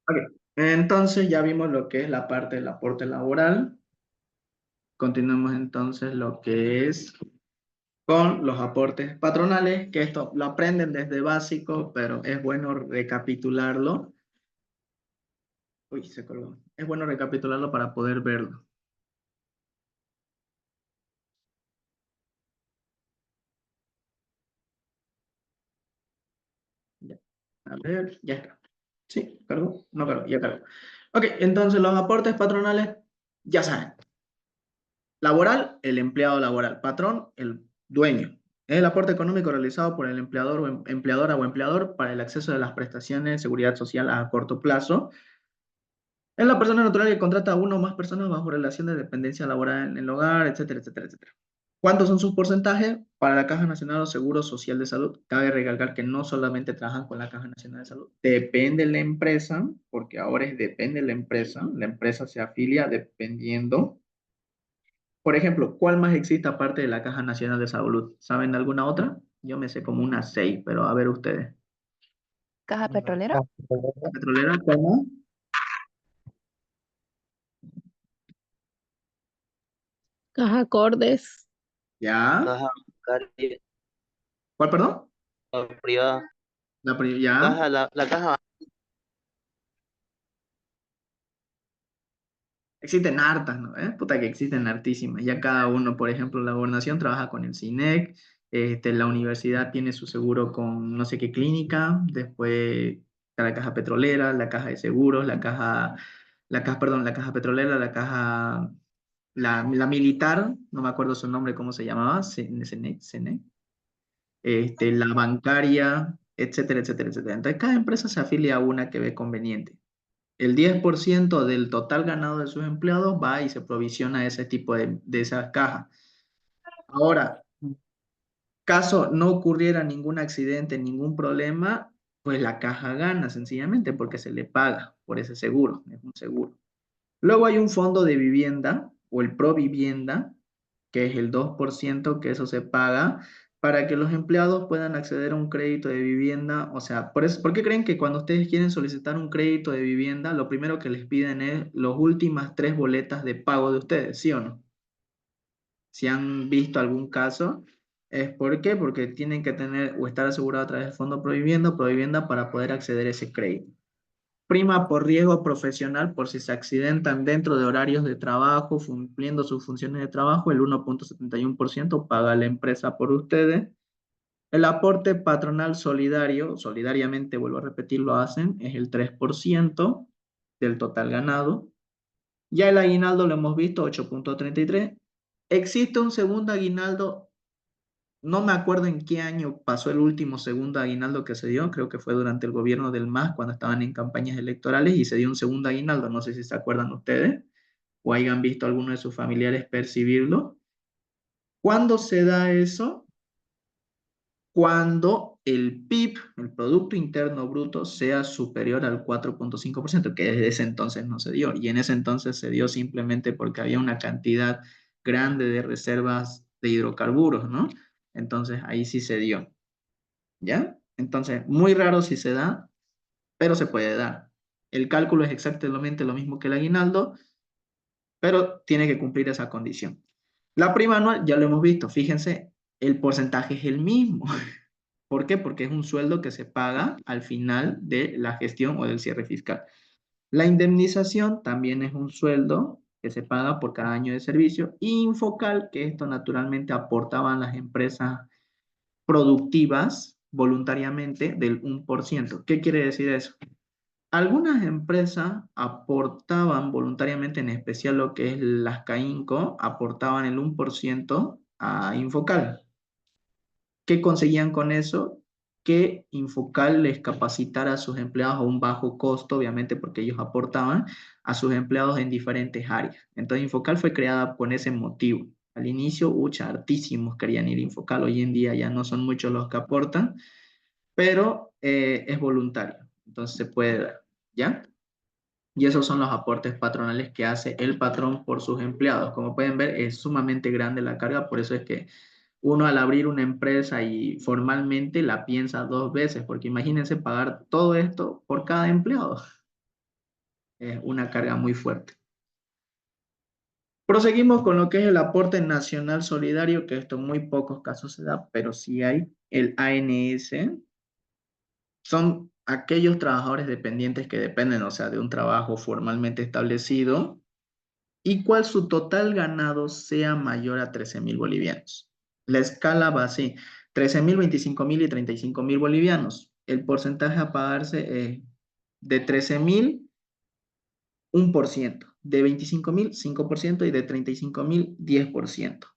Ok, entonces ya vimos lo que es la parte del aporte laboral. Continuemos entonces lo que es con los aportes patronales, que esto lo aprenden desde básico, pero es bueno recapitularlo. Uy, se colgó. Es bueno recapitularlo para poder verlo. Ya. A ver, ya está. Sí, cargó. No cargó, ya cargó. Ok, entonces los aportes patronales, ya saben. Laboral, el empleado laboral. Patrón, el dueño. Es el aporte económico realizado por el empleador o empleadora o empleador para el acceso de las prestaciones de seguridad social a corto plazo. Es la persona natural que contrata a una o más personas bajo relación de dependencia laboral en el hogar, etcétera, etcétera, etcétera. ¿Cuántos son sus porcentajes? Para la Caja Nacional de Seguro Social de Salud, cabe recalcar que no solamente trabajan con la Caja Nacional de Salud, depende de la empresa, porque ahora es depende de la empresa se afilia dependiendo. Por ejemplo, ¿cuál más existe aparte de la Caja Nacional de Salud? ¿Saben alguna otra? Yo me sé como unas seis, pero a ver ustedes. Caja petrolera, ¿La petrolera, cuál más? Caja Acordes, ¿Ya? Caja bancaria ¿Cuál, perdón? privada. ¿Ya? La caja. Existen hartas, ¿no? Puta que existen hartísimas. Ya cada uno, por ejemplo, la gobernación trabaja con el CINEC, la universidad tiene su seguro con no sé qué clínica, después está la caja petrolera, la caja de seguros, perdón, la caja petrolera, la militar, no me acuerdo su nombre, cómo se llamaba, CENEC, la bancaria, etcétera, etcétera, etcétera. Entonces, cada empresa se afilia a una que ve conveniente. El 10% del total ganado de sus empleados va y se provisiona ese tipo de esas cajas. Ahora, caso no ocurriera ningún accidente, ningún problema, pues la caja gana sencillamente porque se le paga por ese seguro, es un seguro. Luego hay un fondo de vivienda o el Provivienda, que es el 2% que eso se paga para que los empleados puedan acceder a un crédito de vivienda. O sea, ¿por qué creen que cuando ustedes quieren solicitar un crédito de vivienda, lo primero que les piden es las últimas tres boletas de pago de ustedes, ¿sí o no? Si han visto algún caso, ¿es por qué? Porque tienen que tener o estar asegurados a través del fondo Provivienda para poder acceder a ese crédito. Prima por riesgo profesional por si se accidentan dentro de horarios de trabajo, cumpliendo sus funciones de trabajo, el 1,71% paga la empresa por ustedes. El aporte patronal solidario, solidariamente, vuelvo a repetir, lo hacen, es el 3% del total ganado. Ya el aguinaldo lo hemos visto, 8,33. Existe un segundo aguinaldo, no me acuerdo en qué año pasó el último segundo aguinaldo que se dio, creo que fue durante el gobierno del MAS cuando estaban en campañas electorales y se dio un segundo aguinaldo, no sé si se acuerdan ustedes o hayan visto a alguno de sus familiares percibirlo. ¿Cuándo se da eso? Cuando el PIB, el Producto Interno Bruto, sea superior al 4,5%, que desde ese entonces no se dio. Y en ese entonces se dio simplemente porque había una cantidad grande de reservas de hidrocarburos, ¿no? Entonces ahí sí se dio. ¿Ya? Entonces, muy raro si se da, pero se puede dar. El cálculo es exactamente lo mismo que el aguinaldo, pero tiene que cumplir esa condición. La prima anual, ya lo hemos visto, fíjense, el porcentaje es el mismo. ¿Por qué? Porque es un sueldo que se paga al final de la gestión o del cierre fiscal. La indemnización también es un sueldo que se paga por cada año de servicio. Y Infocal, que esto naturalmente aportaban las empresas productivas voluntariamente del 1%. ¿Qué quiere decir eso? Algunas empresas aportaban voluntariamente, en especial lo que es las CAINCO, aportaban el 1% a Infocal. ¿Qué conseguían con eso? Que Infocal les capacitara a sus empleados a un bajo costo, obviamente porque ellos aportaban a sus empleados en diferentes áreas. Entonces Infocal fue creada con ese motivo. Al inicio, hartísimos querían ir a Infocal, hoy en día ya no son muchos los que aportan, pero es voluntario, entonces se puede dar, ¿ya? Y esos son los aportes patronales que hace el patrón por sus empleados. Como pueden ver, es sumamente grande la carga, por eso es que uno al abrir una empresa y formalmente la piensa dos veces, porque imagínense pagar todo esto por cada empleado. una carga muy fuerte. Proseguimos con lo que es el aporte nacional solidario, que esto en muy pocos casos se da, pero sí hay. El ANS son aquellos trabajadores dependientes que dependen, o sea, de un trabajo formalmente establecido, y cual su total ganado sea mayor a 13.000 bolivianos. La escala va así: 13.000, 25.000 y 35.000 bolivianos. El porcentaje a pagarse es de 13.000, 1%, de 25.000, 5% y de 35.000, 10%.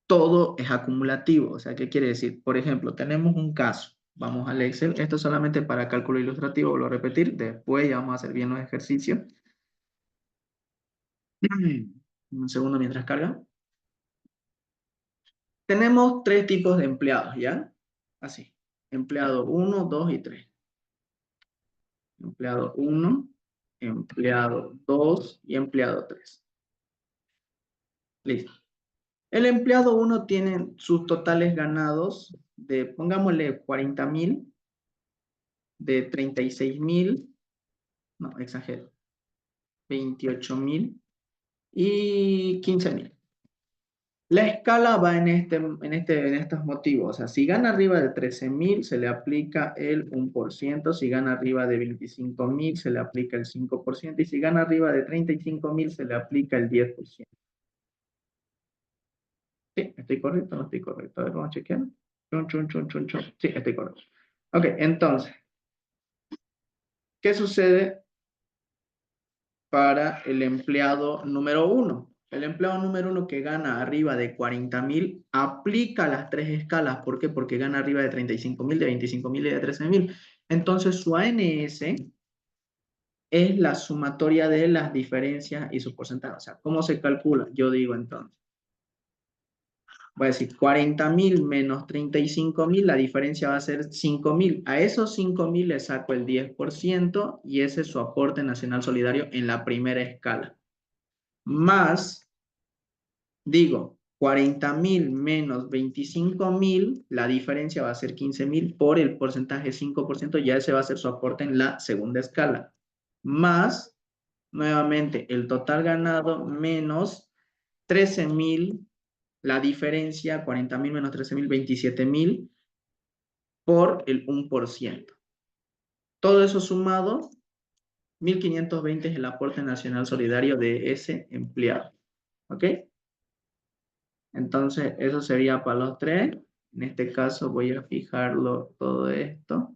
Todo es acumulativo. O sea, ¿qué quiere decir? Por ejemplo, tenemos un caso. Vamos al Excel. Esto es solamente para cálculo ilustrativo, vuelvo a repetir. Después ya vamos a hacer bien los ejercicios. Un segundo mientras carga. Tenemos 3 tipos de empleados, ¿ya? Así. Empleado 1, 2 y 3. Empleado 1, empleado 2 y empleado 3. Listo. El empleado 1 tiene sus totales ganados de, pongámosle, 40.000, de 36.000, no, exagero, 28.000 y 15.000. La escala va en estos motivos. O sea, si gana arriba de 13.000, se le aplica el 1%. Si gana arriba de 25.000, se le aplica el 5%. Y si gana arriba de 35.000, se le aplica el 10%. Sí, ¿estoy correcto o no estoy correcto? A ver, vamos a chequear. Chun, chun, chun, chun, chun. Sí, estoy correcto. Ok, entonces, ¿qué sucede para el empleado número 1? El empleado número 1 que gana arriba de 40.000 aplica las 3 escalas. ¿Por qué? Porque gana arriba de 35.000, de 25.000 y de 13.000. Entonces su ANS es la sumatoria de las diferencias y sus porcentajes. O sea, ¿cómo se calcula? Yo digo entonces, voy a decir 40.000 menos 35.000, la diferencia va a ser 5.000. A esos 5.000 le saco el 10% y ese es su aporte nacional solidario en la primera escala. Más, digo, 40.000 menos 25.000, la diferencia va a ser 15.000 por el porcentaje 5%, ya ese va a ser su aporte en la segunda escala. Más, nuevamente, el total ganado menos 13.000, la diferencia, 40.000 menos 13.000, 27.000 por el 1%. Todo eso sumado, 1.520 es el aporte nacional solidario de ese empleado. ¿Ok? Entonces, eso sería para los 3. En este caso voy a fijarlo todo esto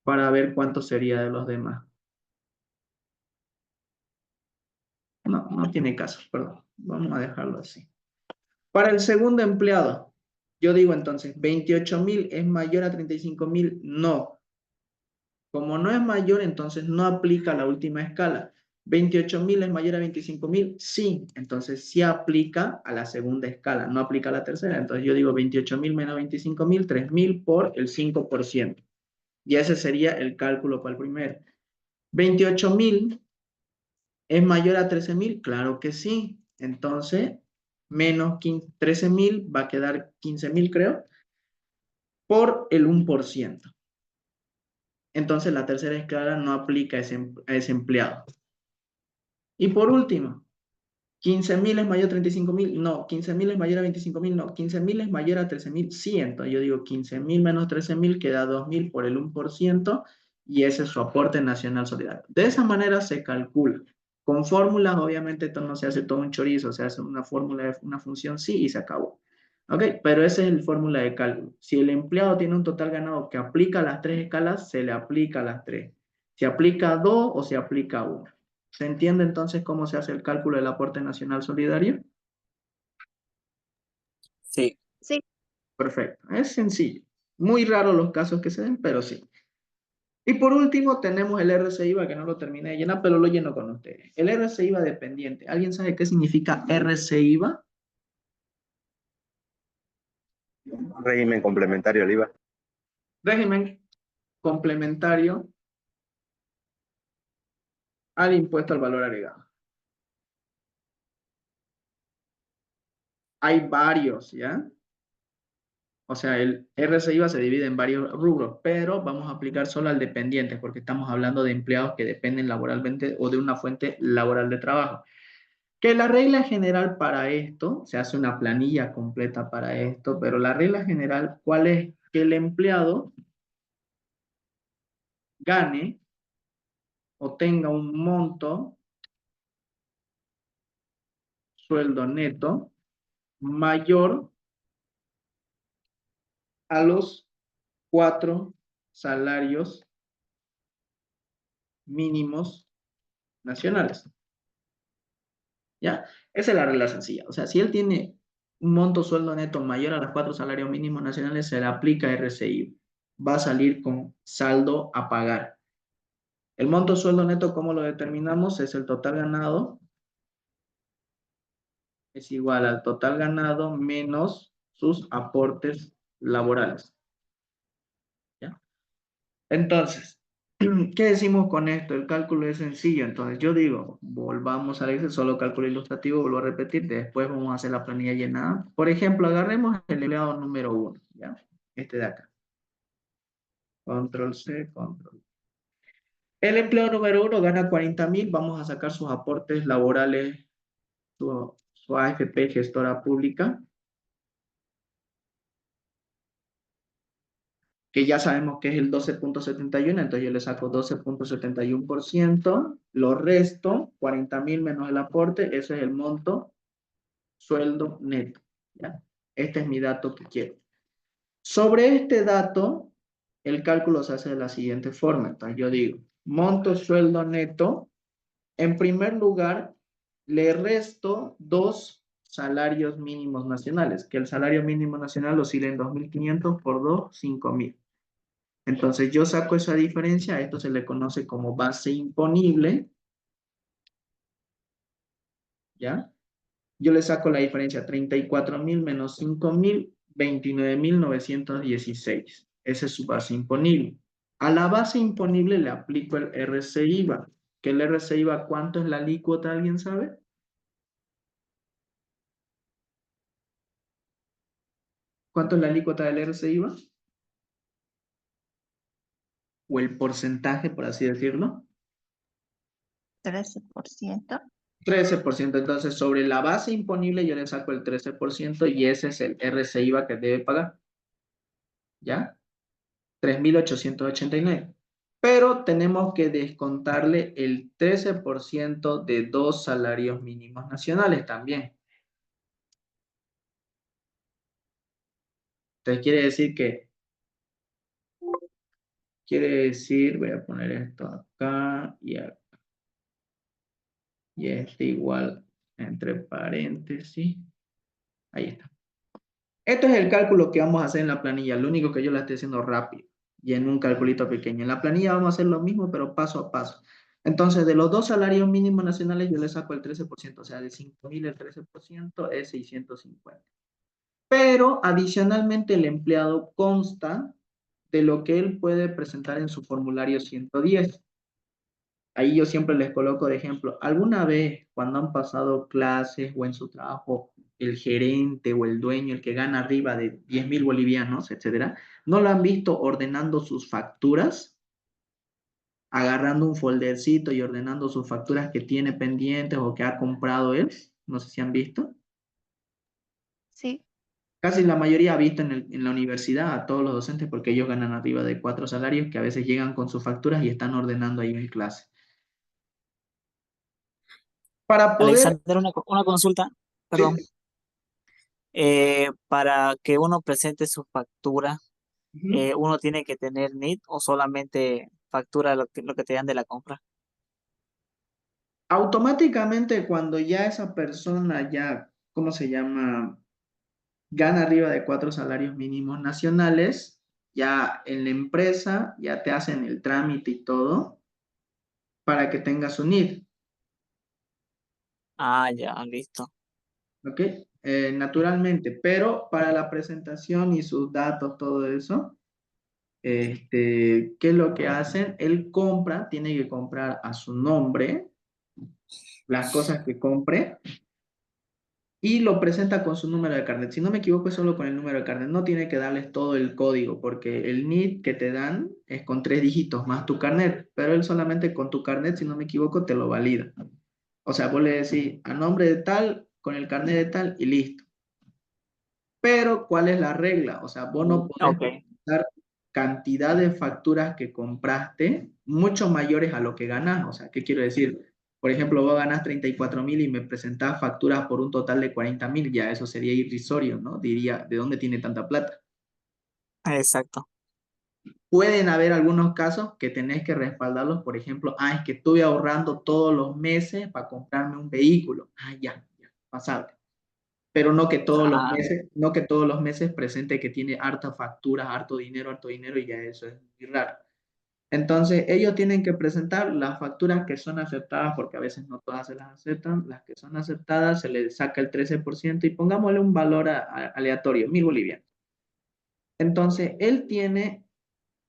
para ver cuánto sería de los demás. No, no tiene caso, perdón. Vamos a dejarlo así. Para el segundo empleado, yo digo entonces, 28.000 es mayor a 35.000, no. Como no es mayor, entonces no aplica la última escala. 28.000 es mayor a 25.000, sí. Entonces sí aplica a la segunda escala, no aplica a la tercera. Entonces yo digo 28.000 menos 25.000, 3.000 por el 5%. Y ese sería el cálculo para el primero. 28.000 es mayor a 13.000, claro que sí. Entonces, menos 13.000 va a quedar 15.000, creo, por el 1%. Entonces la tercera escala no aplica a ese empleado. Y por último, 15.000 es mayor a 35.000, no. 15.000 es mayor a 25.000, no. 15.000 es mayor a 13.000, sí. Entonces yo digo 15.000 menos 13.000 queda 2.000 por el 1% y ese es su aporte nacional solidario. De esa manera se calcula. Con fórmulas, obviamente, esto no se hace todo un chorizo, se hace una fórmula, una función sí y se acabó. ¿Ok? Pero esa es la fórmula de cálculo. Si el empleado tiene un total ganado que aplica las 3 escalas, se le aplica las 3. Se aplica 2 o se aplica 1. ¿Se entiende entonces cómo se hace el cálculo del aporte nacional solidario? Sí. Sí. Perfecto. Es sencillo. Muy raro los casos que se den, pero sí. Y por último tenemos el RCIVA, que no lo terminé de llenar, pero lo lleno con ustedes. El RCIVA dependiente. ¿Alguien sabe qué significa RCIVA? Régimen complementario al IVA. Régimen complementario al impuesto al valor agregado. Hay varios, ¿ya? O sea, el RCIVA se divide en varios rubros, pero vamos a aplicar solo al dependiente porque estamos hablando de empleados que dependen laboralmente o de una fuente laboral de trabajo. Que la regla general para esto, se hace una planilla completa para esto, pero la regla general, ¿cuál es? Que el empleado gane o tenga un monto, sueldo neto, mayor a los 4 salarios mínimos nacionales. ¿Ya? Esa es la regla sencilla. O sea, si él tiene un monto sueldo neto mayor a los 4 salarios mínimos nacionales, se le aplica RCI. Va a salir con saldo a pagar. El monto sueldo neto, ¿cómo lo determinamos? Es el total ganado. Es igual al total ganado menos sus aportes laborales. ¿Ya? Entonces, ¿qué decimos con esto? El cálculo es sencillo. Entonces, yo digo, volvamos al Excel, solo cálculo ilustrativo, vuelvo a repetir, después vamos a hacer la planilla llenada. Por ejemplo, agarremos el empleado número 1, ¿ya? Este de acá. Control C, control. El empleado número 1 gana 40,000, vamos a sacar sus aportes laborales, su AFP, gestora pública, que ya sabemos que es el 12.71, entonces yo le saco 12.71%, lo resto, 40,000 menos el aporte, ese es el monto, sueldo neto, ¿ya? Este es mi dato que quiero. Sobre este dato, el cálculo se hace de la siguiente forma, entonces yo digo, monto sueldo neto, en primer lugar, le resto 2 salarios mínimos nacionales, que el salario mínimo nacional oscila en 2.500 por 2, 5,000. Entonces yo saco esa diferencia, a esto se le conoce como base imponible, ¿ya? Yo le saco la diferencia, 34,000 menos 5,000, 29,916. Esa es su base imponible. A la base imponible le aplico el RCIVA. ¿Que el RCIVA cuánto es la alícuota? ¿Alguien sabe? ¿Cuánto es la alícuota del RCIVA? O el porcentaje, por así decirlo. 13%. 13%. Entonces, sobre la base imponible yo le saco el 13% y ese es el RCIVA que debe pagar. ¿Ya? 3.889. Pero tenemos que descontarle el 13% de 2 salarios mínimos nacionales también. Entonces quiere decir, voy a poner esto acá y acá. Y este igual entre paréntesis. Ahí está. Esto es el cálculo que vamos a hacer en la planilla. Lo único que yo la estoy haciendo rápido y en un calculito pequeño. En la planilla vamos a hacer lo mismo, pero paso a paso. Entonces, de los 2 salarios mínimos nacionales, yo le saco el 13%. O sea, de 5,000 el 13% es 650. Pero, adicionalmente, el empleado consta de lo que él puede presentar en su formulario 110. Ahí yo siempre les coloco de ejemplo, ¿alguna vez cuando han pasado clases o en su trabajo el gerente o el dueño, el que gana arriba de 10,000 bolivianos, etcétera, no lo han visto ordenando sus facturas? Agarrando un foldercito y ordenando sus facturas que tiene pendientes o que ha comprado él. No sé si han visto. Sí. Casi la mayoría ha visto en la universidad a todos los docentes porque ellos ganan arriba de 4 salarios que a veces llegan con sus facturas y están ordenando ahí en clase. Para poder... Alexander, una consulta, perdón. Sí. Para que uno presente su factura, Ujú. ¿uno tiene que tener NIT o solamente factura lo que te dan de la compra? Automáticamente cuando ya esa persona ya, ¿cómo se llama? Gana arriba de 4 salarios mínimos nacionales, ya en la empresa ya te hacen el trámite y todo para que tengas un NID, Ah, ya, listo. ¿ok? Naturalmente, pero para la presentación y sus datos, todo eso, ¿qué es lo que hacen? Él compra, tiene que comprar a su nombre las cosas que compre y lo presenta con su número de carnet. Si no me equivoco, es solo con el número de carnet. No tiene que darles todo el código, porque el NID que te dan es con 3 dígitos más tu carnet, pero él solamente con tu carnet, si no me equivoco, te lo valida. O sea, vos le decís a nombre de tal, con el carnet de tal y listo. Pero, ¿cuál es la regla? O sea, vos no podés Ok. dar cantidad de facturas que compraste mucho mayores a lo que ganás. O sea, ¿qué quiero decir? Por ejemplo, vos ganás 34.000 y me presentás facturas por un total de 40.000, ya eso sería irrisorio, ¿no? Diría, ¿de dónde tiene tanta plata? Exacto. Pueden haber algunos casos que tenés que respaldarlos, por ejemplo, es que estuve ahorrando todos los meses para comprarme un vehículo. Ya, pasable. Pero no que todos los Ah, meses, no que todos los meses presente que tiene harta factura, harto dinero, y ya eso es muy raro. Entonces, ellos tienen que presentar las facturas que son aceptadas, porque a veces no todas se las aceptan. Las que son aceptadas se les saca el 13% y pongámosle un valor aleatorio, 1.000 bolivianos. Entonces, él tiene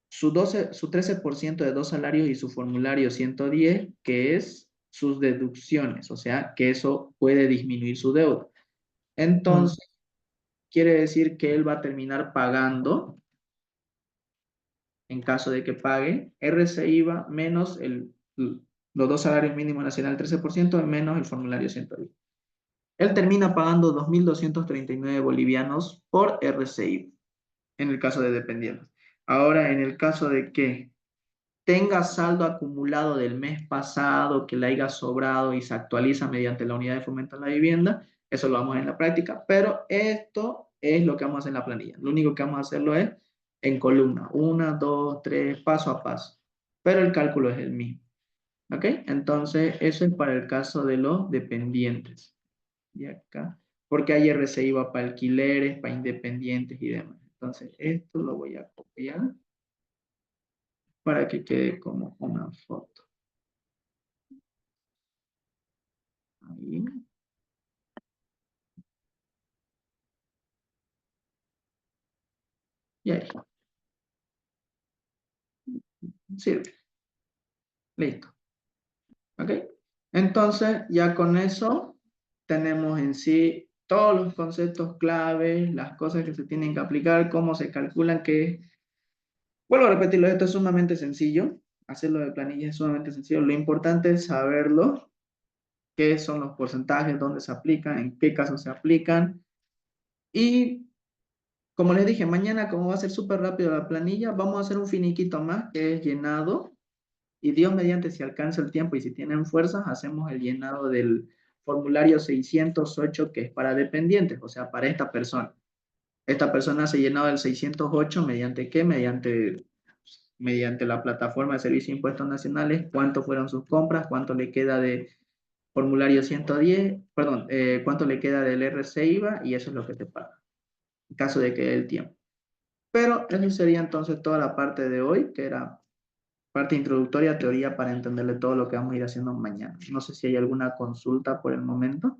su 13% de 2 salarios y su formulario 110, que es sus deducciones, o sea, que eso puede disminuir su deuda. Entonces, quiere decir que él va a terminar pagando, en caso de que pague, RCIVA menos los 2 salarios mínimos nacional 13% menos el formulario 110. Él termina pagando 2.239 bolivianos por RCIVA, en el caso de dependientes. Ahora, en el caso de que tenga saldo acumulado del mes pasado, que le haya sobrado y se actualiza mediante la unidad de fomento a la vivienda, eso lo vamos a ver en la práctica, pero esto es lo que vamos a hacer en la planilla. Lo único que vamos a hacerlo es en columna, 1, 2, 3, paso a paso, pero el cálculo es el mismo. ¿Ok? Entonces, eso es para el caso de los dependientes. Y acá, porque hay RCIVA para alquileres, para independientes y demás. Entonces, esto lo voy a copiar para que quede como una foto. Ahí. Y ahí. Sirve. Listo. ¿Ok? Entonces, ya con eso tenemos en sí todos los conceptos claves, las cosas que se tienen que aplicar, cómo se calculan, que... Vuelvo a repetirlo, esto es sumamente sencillo. Hacerlo de planilla es sumamente sencillo. Lo importante es saberlo, qué son los porcentajes, dónde se aplican, en qué casos se aplican. Y como les dije, mañana, como va a ser súper rápido la planilla, vamos a hacer un finiquito más, que es llenado. Y Dios mediante, si alcanza el tiempo y si tienen fuerzas, hacemos el llenado del formulario 608, que es para dependientes, o sea, para esta persona. Esta persona se ha llenado del 608, ¿mediante qué? Mediante la plataforma de servicios e impuestos nacionales, cuánto fueron sus compras, cuánto le queda de formulario 110, perdón, cuánto le queda del RCIVA, y eso es lo que te paga, en caso de que dé el tiempo. Pero eso sería entonces toda la parte de hoy, que era parte introductoria, teoría, para entenderle todo lo que vamos a ir haciendo mañana. No sé si hay alguna consulta por el momento.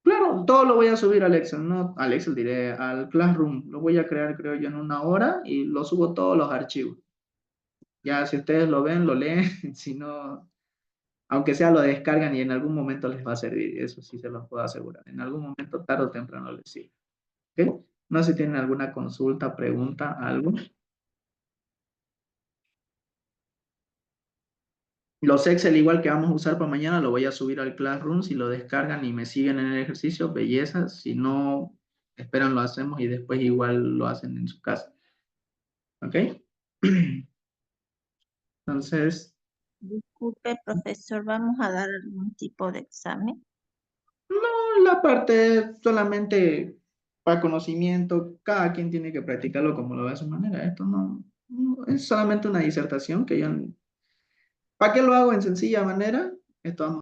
Claro, todo lo voy a subir al Excel, no al Excel, diré, al Classroom. Lo voy a crear, creo yo, en 1 hora y lo subo todos los archivos. Ya si ustedes lo ven, lo leen, si no, aunque sea lo descargan y en algún momento les va a servir, eso sí se los puedo asegurar. En algún momento, tarde o temprano les sirve. ¿Ok? No sé si tienen alguna consulta, pregunta, algo. Los Excel igual que vamos a usar para mañana, lo voy a subir al Classroom. Si lo descargan y me siguen en el ejercicio, belleza. Si no, esperan, lo hacemos y después igual lo hacen en su casa. ¿Ok? Entonces, Disculpe, profesor, ¿vamos a dar algún tipo de examen? no, la parte solamente para conocimiento, cada quien tiene que practicarlo como lo ve a su manera. Esto no es solamente una disertación que yo... ¿Para qué lo hago en sencilla manera? Esto vamos